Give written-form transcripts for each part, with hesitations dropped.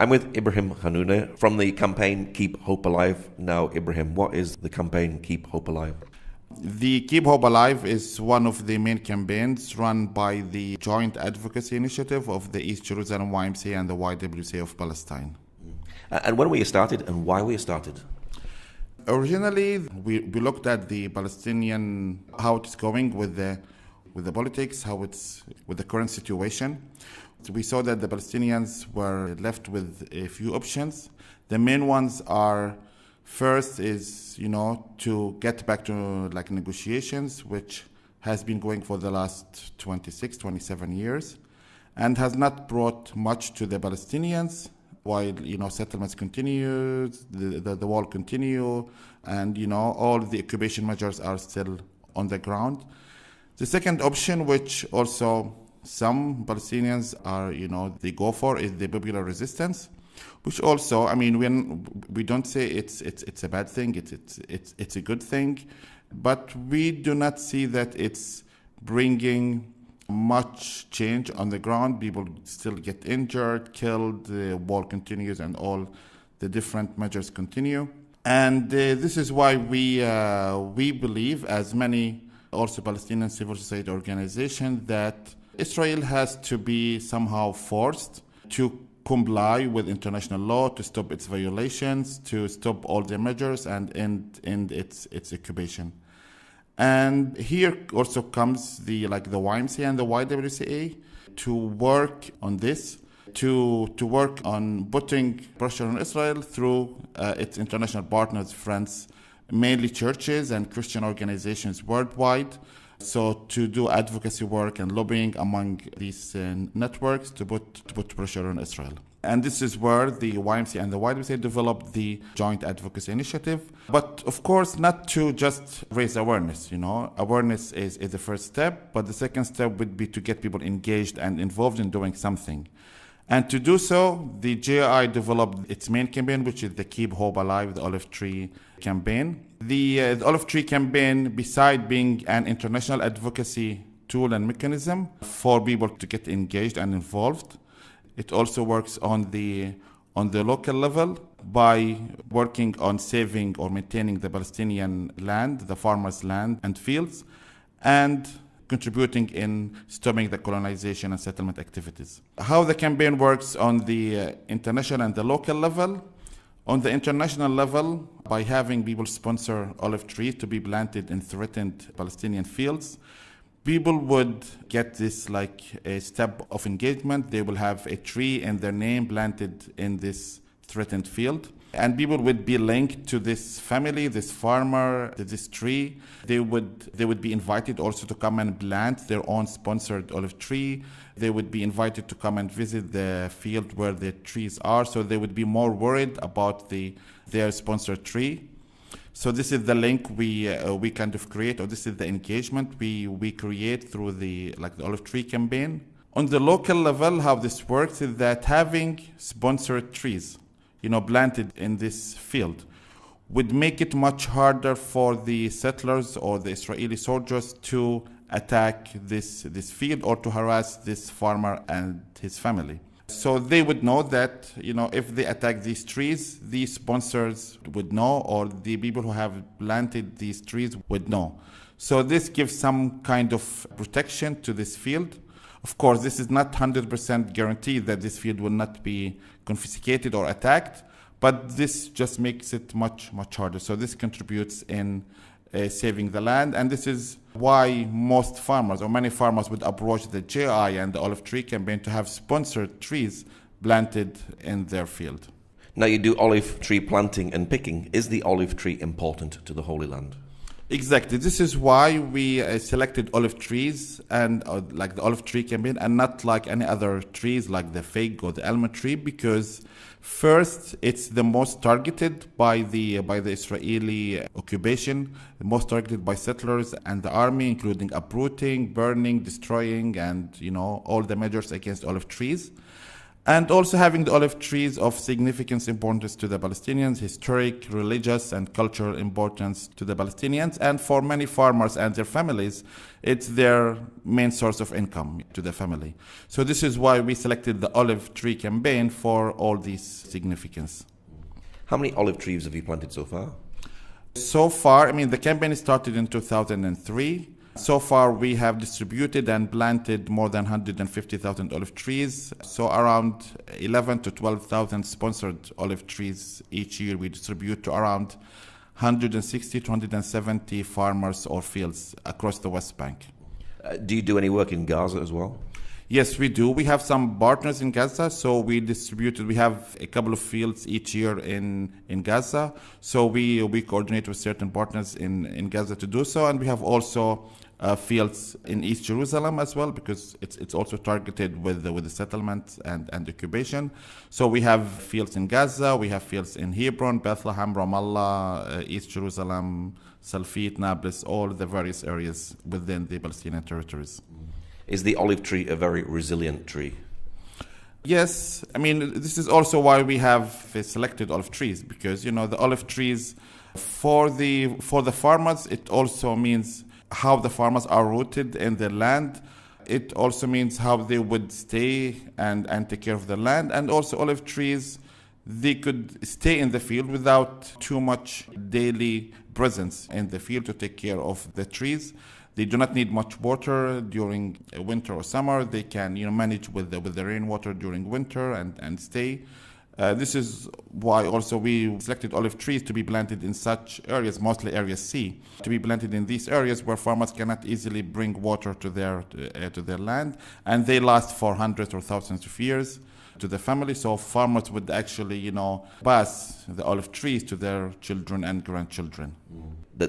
I'm with Ibrahem Hanoonah from the campaign Keep Hope Alive. Now, Ibrahim, what is the campaign Keep Hope Alive? The Keep Hope Alive is one of the main campaigns run by the Joint Advocacy Initiative of the East Jerusalem YMCA and the YWCA of Palestine. And when were you started and why were you started? Originally, we looked at the Palestinian, how it's going with the politics, how it's with the current situation. So we saw that the Palestinians were left with a few options. The main ones are, first is, to get back to negotiations, which has been going for the last 26, 27 years, and has not brought much to the Palestinians, while, settlements continue, the wall continue, and, all the occupation measures are still on the ground. The second option, which also some Palestinians are, they go for, is the popular resistance, which also, we don't say it's a bad thing, it's a good thing, but we do not see that it's bringing much change on the ground. People still get injured, killed, the war continues, and all the different measures continue. And this is why we believe, as many also Palestinian civil society organizations, that Israel has to be somehow forced to comply with international law, to stop its violations, to stop all the measures and end its occupation. And here also comes the YMCA and the YWCA to work on this, to work on putting pressure on Israel through its international partners, friends, mainly churches and Christian organizations worldwide. So to do advocacy work and lobbying among these networks to put pressure on Israel. And this is where the YMCA and the YWCA developed the Joint Advocacy Initiative. But of course, not to just raise awareness, Awareness is the first step, but the second step would be to get people engaged and involved in doing something. And to do so, the JI developed its main campaign, which is the Keep Hope Alive, the Olive Tree campaign. The Olive Tree campaign, beside being an international advocacy tool and mechanism for people to get engaged and involved, it also works on the local level by working on saving or maintaining the Palestinian land, the farmers' land and fields, and contributing in stopping the colonization and settlement activities. How the campaign works on the international and the local level. On the international level, by having people sponsor olive trees to be planted in threatened Palestinian fields, people would get this like a step of engagement. They will have a tree and their name planted in this threatened field. And people would be linked to this family, this farmer, this tree. They would be invited also to come and plant their own sponsored olive tree. They would be invited to come and visit the field where the trees are, so they would be more worried about their sponsored tree. So this is the link we kind of create, or this is the engagement we create through the olive tree campaign. On the local level, how this works is that having sponsored trees, planted in this field, would make it much harder for the settlers or the Israeli soldiers to attack this field or to harass this farmer and his family. So they would know that, if they attack these trees, these sponsors would know, or the people who have planted these trees would know. So this gives some kind of protection to this field. Of course, this is not 100% guaranteed that this field will not be confiscated or attacked, but this just makes it much, much harder. So this contributes in saving the land, and this is why most farmers, or many farmers, would approach the JI and the olive tree campaign to have sponsored trees planted in their field. Now you do olive tree planting and picking. Is the olive tree important to the Holy Land? Exactly. This is why we selected olive trees and the olive tree campaign, and not like any other trees like the fig or the almond tree, because first, it's the most targeted by the Israeli occupation, the most targeted by settlers and the army, including uprooting, burning, destroying, and all the measures against olive trees. And also having the olive trees of significant importance to the Palestinians, historic, religious, and cultural importance to the Palestinians. And for many farmers and their families, it's their main source of income to the family. So this is why we selected the olive tree campaign for all these significance. How many olive trees have you planted so far? So far, the campaign started in 2003. So far, we have distributed and planted more than 150,000 olive trees. So around 11 to 12,000 sponsored olive trees each year we distribute to around 160 to 170 farmers or fields across the West Bank. Do you do any work in Gaza as well? Yes, we do. We have some partners in Gaza, so we have a couple of fields each year in Gaza. So we coordinate with certain partners in Gaza to do so, and we have also fields in East Jerusalem as well, because it's also targeted with the settlement and occupation. So we have fields in Gaza, we have fields in Hebron, Bethlehem, Ramallah, East Jerusalem, Salfit, Nablus, all the various areas within the Palestinian territories. Is the olive tree a very resilient tree? Yes, this is also why we have selected olive trees, because the olive trees for the farmers, it also means how the farmers are rooted in their land. It also means how they would stay and take care of the land. And also olive trees, they could stay in the field without too much daily presence in the field to take care of the trees. They do not need much water during winter or summer. They can manage with the rainwater during winter and stay. This is why also we selected olive trees to be planted in such areas, mostly area C, to be planted in these areas where farmers cannot easily bring water to their land, and they last for hundreds or thousands of years to the family. So farmers would actually, pass the olive trees to their children and grandchildren.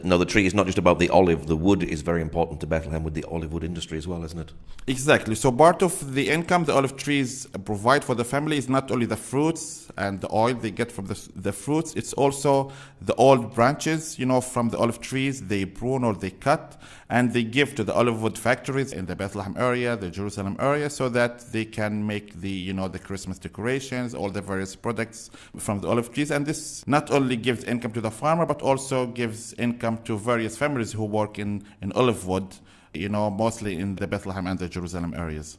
No, the tree is not just about the olive. The wood is very important to Bethlehem with the olive wood industry as well, isn't it? Exactly. So part of the income the olive trees provide for the family is not only the fruits and the oil they get from the fruits, it's also the old branches, from the olive trees they prune or they cut, and they give to the olive wood factories in the Bethlehem area, the Jerusalem area, so that they can make the Christmas decorations, all the various products from the olive trees. And this not only gives income to the farmer, but also gives income to various families who work in olive wood, mostly in the Bethlehem and the Jerusalem areas.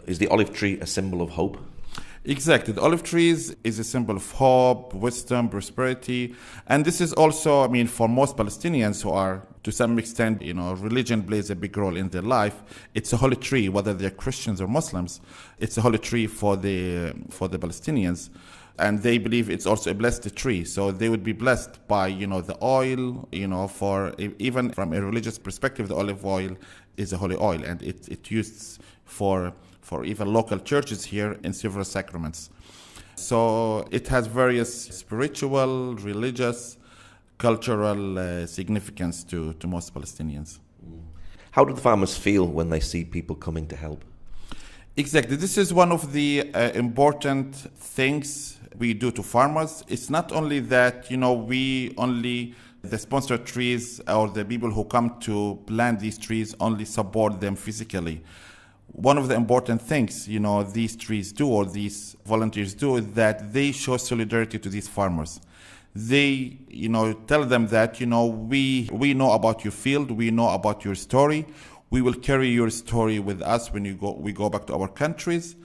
Is the olive tree a symbol of hope? Exactly. The olive trees is a symbol of hope, wisdom, prosperity. And this is also, for most Palestinians who are, to some extent, religion plays a big role in their life. It's a holy tree, whether they're Christians or Muslims. It's a holy tree for the Palestinians. And they believe it's also a blessed tree. So they would be blessed by, the oil, for even from a religious perspective, the olive oil is a holy oil, and it's used for even local churches here in several sacraments. So it has various spiritual, religious, cultural significance to most Palestinians. How do the farmers feel when they see people coming to help? Exactly. This is one of the important things we do to farmers. It's not only that, the sponsored trees or the people who come to plant these trees only support them physically. One of the important things, these trees do, or these volunteers do, is that they show solidarity to these farmers. They, tell them that, we know about your field, we know about your story. We will carry your story with us when we go back to our countries.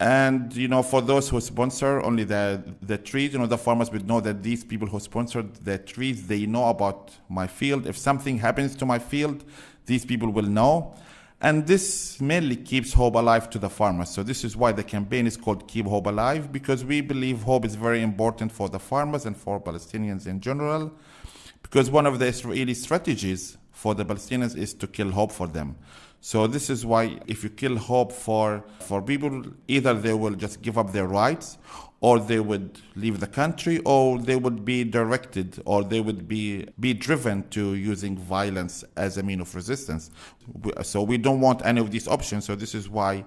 And, for those who sponsor only the trees, the farmers would know that these people who sponsored the trees, they know about my field. If something happens to my field, these people will know. And this mainly keeps hope alive to the farmers. So this is why the campaign is called Keep Hope Alive, because we believe hope is very important for the farmers and for Palestinians in general. Because one of the Israeli strategies for the Palestinians is to kill hope for them. So this is why if you kill hope for people, either they will just give up their rights, or they would leave the country, or they would be directed, or they would be driven to using violence as a means of resistance. So we don't want any of these options. So this is why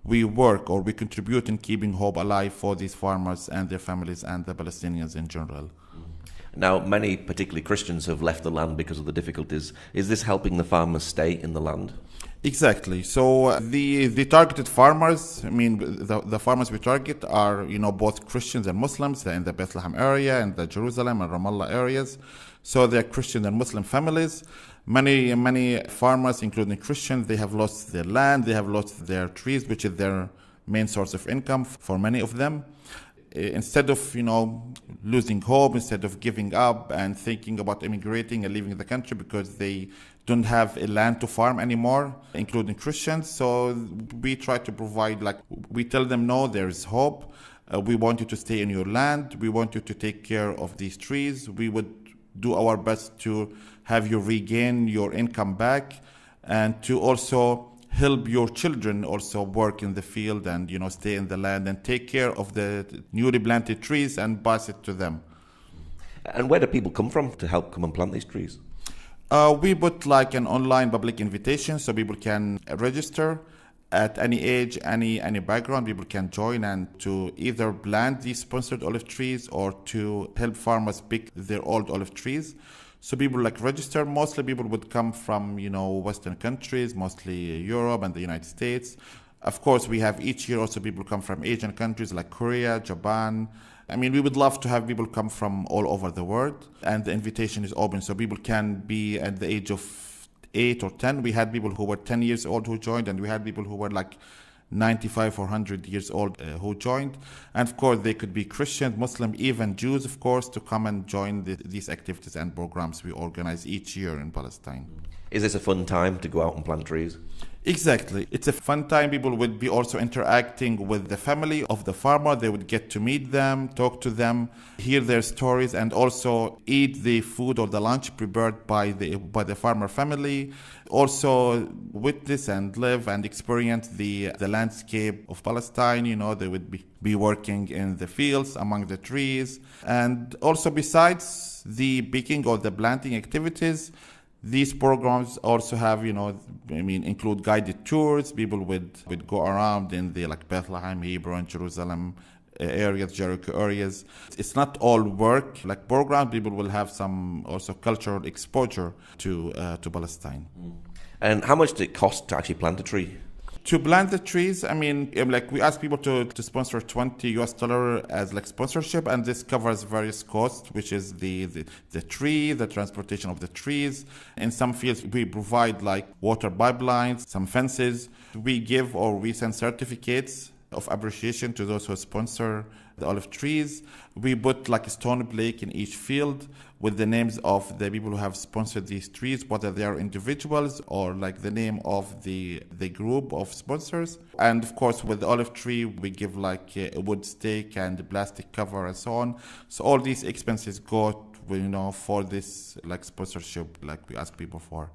we work, or we contribute in keeping hope alive for these farmers and their families and the Palestinians in general. Now, many, particularly Christians, have left the land because of the difficulties. Is this helping the farmers stay in the land? Exactly. So the targeted farmers, I mean, the farmers we target are, both Christians and Muslims in the Bethlehem area and the Jerusalem and Ramallah areas. So they're Christian and Muslim families. Many farmers, including Christians, they have lost their land, they have lost their trees, which is their main source of income for many of them. Instead of, losing hope, instead of giving up and thinking about immigrating and leaving the country because they don't have a land to farm anymore, including Christians. So we try to provide, we tell them, no, there is hope. We want you to stay in your land. We want you to take care of these trees. We would do our best to have you regain your income back and to also help your children also work in the field and, stay in the land and take care of the newly planted trees and pass it to them. And where do people come from to help come and plant these trees? We put an online public invitation so people can register at any age, any background. People can join and to either plant these sponsored olive trees or to help farmers pick their old olive trees. So people register. Mostly people would come from, Western countries, mostly Europe and the United States. Of course, we have each year also people come from Asian countries like Korea, Japan. I mean, we would love to have people come from all over the world. And the invitation is open, so people can be at the age of 8 or 10. We had people who were 10 years old who joined, and we had people who were 95 or 100 years old who joined. And of course, they could be Christian, Muslim, even Jews, of course, to come and join these activities and programs we organize each year in Palestine. Is this a fun time to go out and plant trees? Exactly. It's a fun time. People would be also interacting with the family of the farmer. They would get to meet them, talk to them, hear their stories, and also eat the food or the lunch prepared by the farmer family. Also witness and live and experience the landscape of Palestine. They would be working in the fields among the trees. And also besides the picking or the planting activities, these programs also have, include guided tours. People would go around in the Bethlehem, Hebron, Jerusalem areas, Jericho areas. It's not all work program. People will have some also cultural exposure to Palestine. And how much did it cost to actually plant a tree? To plant the trees, we ask people to sponsor $20 as sponsorship, and this covers various costs, which is the tree, the transportation of the trees. In some fields, we provide water pipelines, some fences. We give or we send certificates of appreciation to those who sponsor the olive trees. We put a stone plaque in each field with the names of the people who have sponsored these trees, whether they are individuals or the name of the group of sponsors. And of course, with the olive tree, we give a wood stake and a plastic cover and so on. So all these expenses go, for this sponsorship, we ask people for.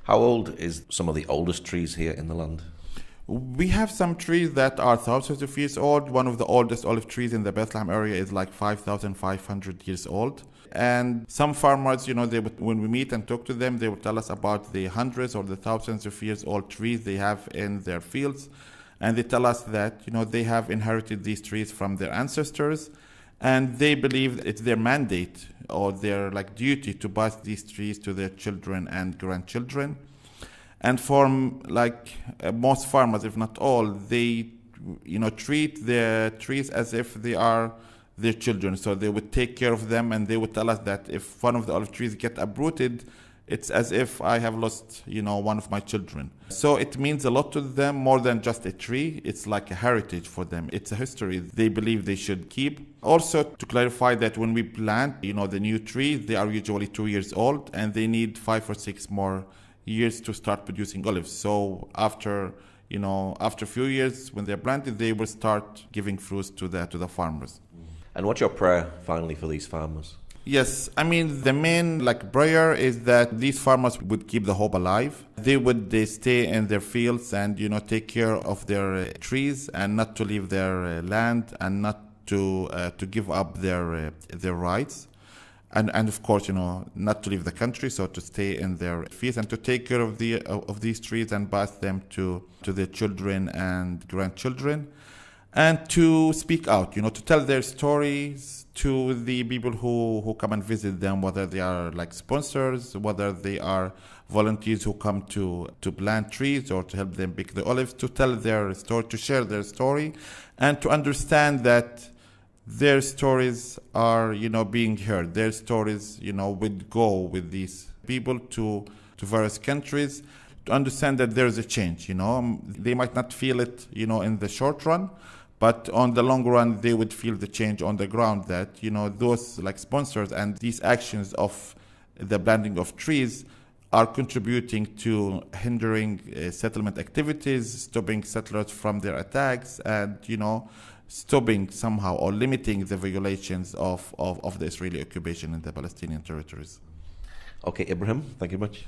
How old is some of the oldest trees here in the land? We have some trees that are thousands of years old. One of the oldest olive trees in the Bethlehem area is 5,500 years old. And some farmers, when we meet and talk to them, they would tell us about the hundreds or the thousands of years old trees they have in their fields. And they tell us that, they have inherited these trees from their ancestors. And they believe it's their mandate or their duty to pass these trees to their children and grandchildren. And for most farmers, if not all, they treat their trees as if they are their children. So they would take care of them, and they would tell us that if one of the olive trees get uprooted, it's as if I have lost, one of my children. So it means a lot to them, more than just a tree. It's like a heritage for them. It's a history they believe they should keep. Also, to clarify that when we plant, the new trees, they are usually 2 years old, and they need 5 or 6 more years to start producing olives. So after a few years, when they're planted, they will start giving fruits to the farmers. And what's your prayer finally for these farmers? Yes, the main prayer is that these farmers would keep the hope alive. They would stay in their fields and take care of their trees and not to leave their land and not to give up their rights. And of course, not to leave the country, so to stay in their fields and to take care of these trees and pass them to their children and grandchildren. and to speak out, to tell their stories to the people who come and visit them, whether they are like sponsors, whether they are volunteers who come to plant trees or to help them pick the olives, to tell their story, to share their story, and to understand that their stories are, being heard. Their stories, would go with these people to various countries, to understand that there is a change. They might not feel it, in the short run, but on the long run, they would feel the change on the ground that, those like sponsors and these actions of the planting of trees are contributing to hindering settlement activities, stopping settlers from their attacks, and, stopping somehow or limiting the violations of the Israeli occupation in the Palestinian territories. Okay, Ibrahim, thank you much.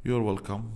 You're welcome.